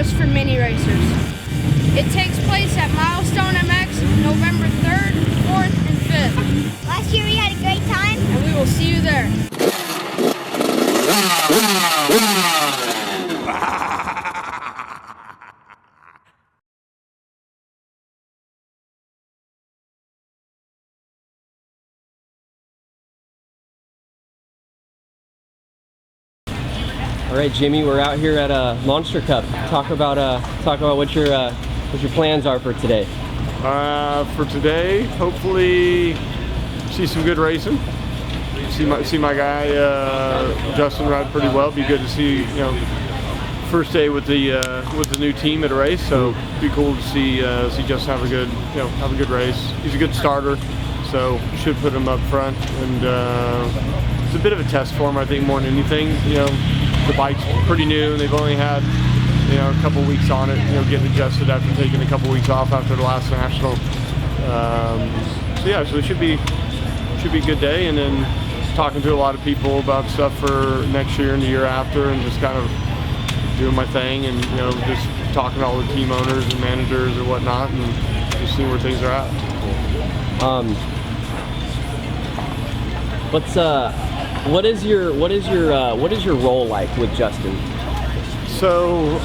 just for mini racers. It takes place at Milestone MX November 3rd, 4th, and 5th. Last year we had a great time. And we will see you there. All right, Jimmy, we're out here at a Monster Cup. Talk about what your plans are for today. For today, hopefully see some good racing. See my guy Justin ride pretty well. Be good to see, first day with the new team at a race. So be cool to see Justin have a good race. He's a good starter, so should put him up front. And it's a bit of a test for him, I think, more than anything. The bike's pretty new. They've only had a couple weeks on it, getting adjusted after taking a couple weeks off after the last national. So it should be a good day, and then talking to a lot of people about stuff for next year and the year after, and just kind of doing my thing, and just talking to all the team owners and managers and whatnot, and just seeing where things are at. What is your role like with Justin? So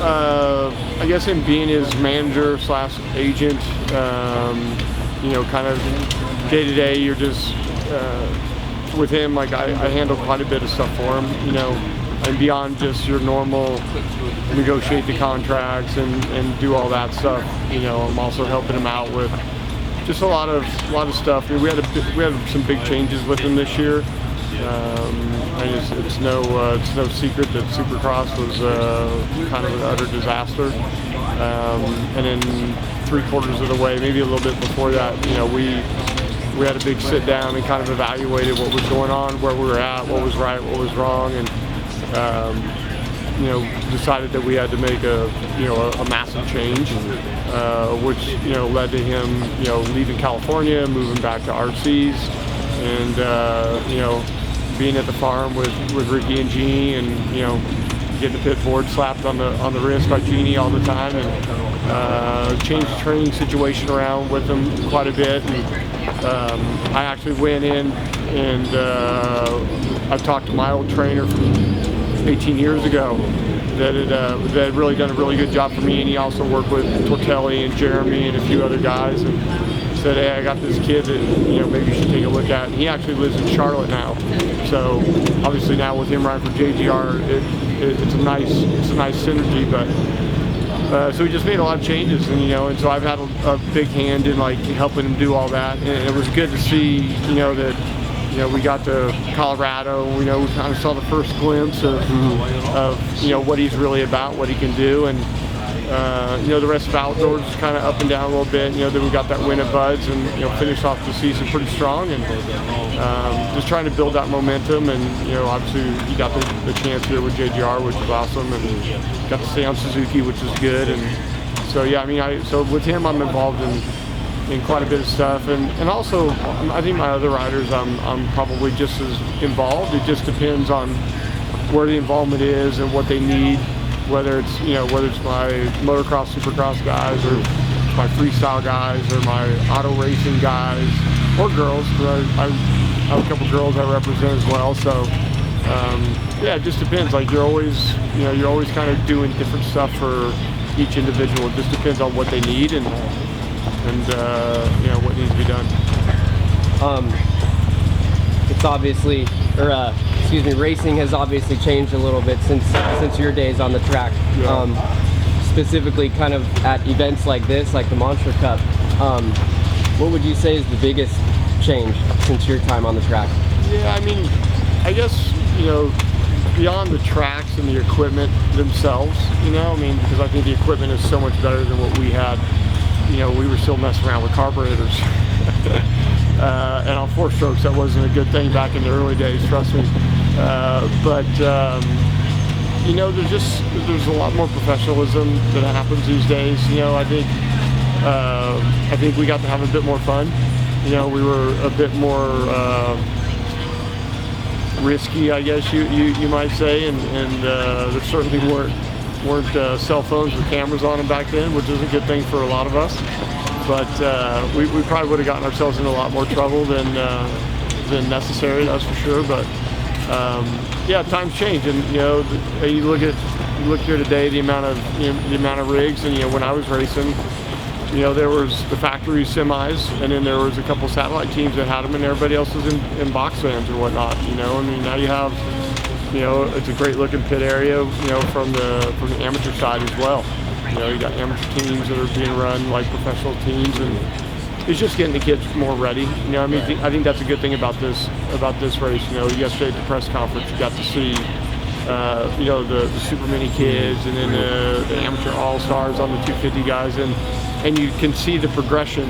I guess in being his manager / agent, kind of day to day, you're just with him. Like I handle quite a bit of stuff for him, and beyond just your normal negotiate the contracts and do all that stuff. I'm also helping him out with just a lot of stuff. We had some big changes with him this year. It's no secret that Supercross was kind of an utter disaster. And then 3/4 of the way, maybe a little bit before that, we had a big sit down and kind of evaluated what was going on, where we were at, what was right, what was wrong, and decided that we had to make a massive change, which led to him leaving California, moving back to RCs, and being at the farm with Ricky and Jeannie, and getting the pit board slapped on the wrist by Jeannie all the time, and changed the training situation around with them quite a bit. And I actually went in and I talked to my old trainer from 18 years ago that had really done a really good job for me, and he also worked with Tortelli and Jeremy and a few other guys, and said, hey, I got this kid that maybe you should take a look at. And he actually lives in Charlotte now, so obviously now with him riding for JGR, it's a nice synergy. But so we just made a lot of changes, and so I've had a big hand in like helping him do all that, and it was good to see that we got to Colorado. We kind of saw the first glimpse of what he's really about, what he can do, and the rest of outdoors is kind of up and down a little bit. Then we got that win at Buds, and finished off the season pretty strong, and just trying to build that momentum. And obviously he got the chance here with JGR, which is awesome, and got to stay on Suzuki, which is good. And so yeah, so with him I'm involved in quite a bit of stuff, and also I think my other riders I'm probably just as involved. It just depends on where the involvement is and what they need, whether it's my motocross, supercross guys, or my freestyle guys, or my auto racing guys, or girls. I have a couple girls I represent as well. So yeah, it just depends. Like you're always kind of doing different stuff for each individual. It just depends on what they need and what needs to be done. It's obviously, racing has obviously changed a little bit since your days on the track. Yeah. Specifically, kind of at events like this, like the Monster Cup. What would you say is the biggest change since your time on the track? Yeah, I guess beyond the tracks and the equipment themselves, because I think the equipment is so much better than what we had. We were still messing around with carburetors. And on 4-strokes, that wasn't a good thing back in the early days, trust me. There's a lot more professionalism that happens these days. I think we got to have a bit more fun. We were a bit more risky, I guess you might say, and there certainly weren't weren't cell phones with cameras on them back then, which is a good thing for a lot of us. But we probably would have gotten ourselves in a lot more trouble than necessary, that's for sure. But yeah, times change, and you look here today, the amount of rigs, and when I was racing, there was the factory semis, and then there was a couple satellite teams that had them, and everybody else was in box vans or whatnot. I mean, now you have, it's a great looking pit area, from the amateur side as well. You got amateur teams that are being run like professional teams, and it's just getting the kids more ready. I mean, I think that's a good thing about this race. Yesterday at the press conference, you got to see, the super mini kids, and then the amateur all-stars on the 250 guys, and you can see the progression,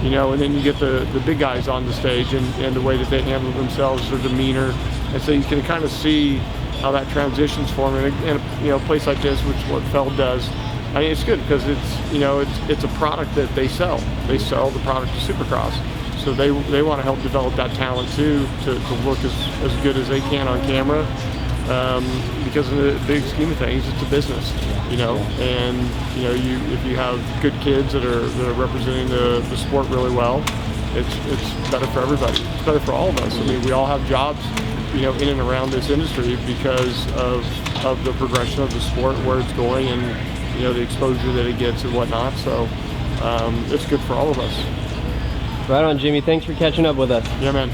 and then you get the big guys on the stage, and the way that they handle themselves, their demeanor, and so you can kind of see how that transitions for them. And a place like this, which is what Feld does, I mean, it's good because it's a product that they sell. They sell the product to Supercross, so they want to help develop that talent too, to look as good as they can on camera. Because in the big scheme of things, it's a business, and if you have good kids that are representing the sport really well, it's better for everybody. It's better for all of us. I mean, we all have jobs, in and around this industry because of the progression of the sport, where it's going, and the exposure that it gets and whatnot. So it's good for all of us. Right on, Jimmy. Thanks for catching up with us. Yeah, man.